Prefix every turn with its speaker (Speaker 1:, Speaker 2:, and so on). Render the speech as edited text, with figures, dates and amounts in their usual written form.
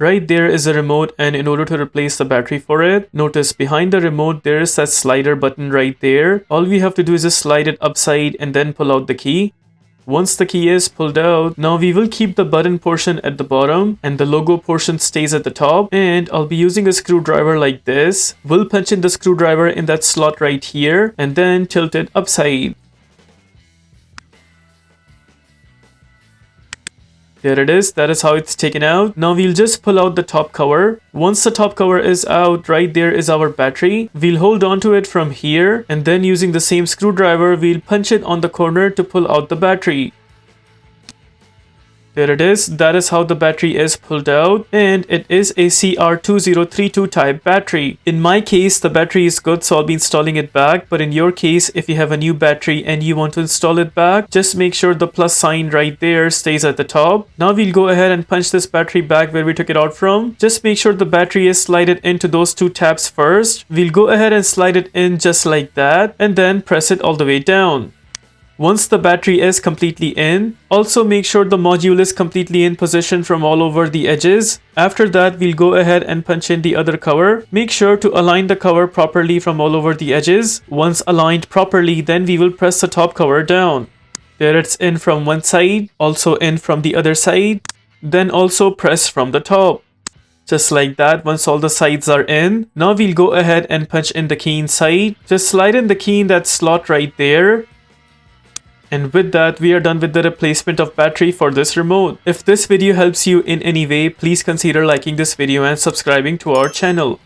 Speaker 1: Right there is a remote, and in order to replace the battery for it, notice behind the remote there is that slider button right there. All we have to do is just slide it upside and then pull out the key. Once the key is pulled out, now we will keep the button portion at the bottom and the logo portion stays at the top, and I'll be using a screwdriver like this. We'll punch in the screwdriver in that slot right here and then tilt it upside. There it is, that is how it's taken out. Now we'll just pull out the top cover. Once the top cover is out, right there is our battery. We'll hold on to it from here and then using the same screwdriver, we'll punch it on the corner to pull out the battery. There it is, that is how the battery is pulled out, and it is a CR2032 type battery. In my case, the battery is good, so I'll be installing it back, but in your case, if you have a new battery and you want to install it back, just make sure the plus sign right there stays at the top. Now we'll go ahead and punch this battery back where we took it out from. Just make sure the battery is slided into those two tabs first. We'll go ahead and slide it in just like that, and then press it all the way down. Once the battery is completely in, also make sure the module is completely in position from all over the edges. After that, we'll go ahead and punch in the other cover. Make sure to align the cover properly from all over the edges. Once aligned properly, then we will press the top cover down. There it's in from one side, also in from the other side, then also press from the top. Just like that. Once all the sides are in, now we'll go ahead and punch in the key inside. Just slide in the key in that slot right there. And with that, we are done with the replacement of battery for this remote. If this video helps you in any way, please consider liking this video and subscribing to our channel.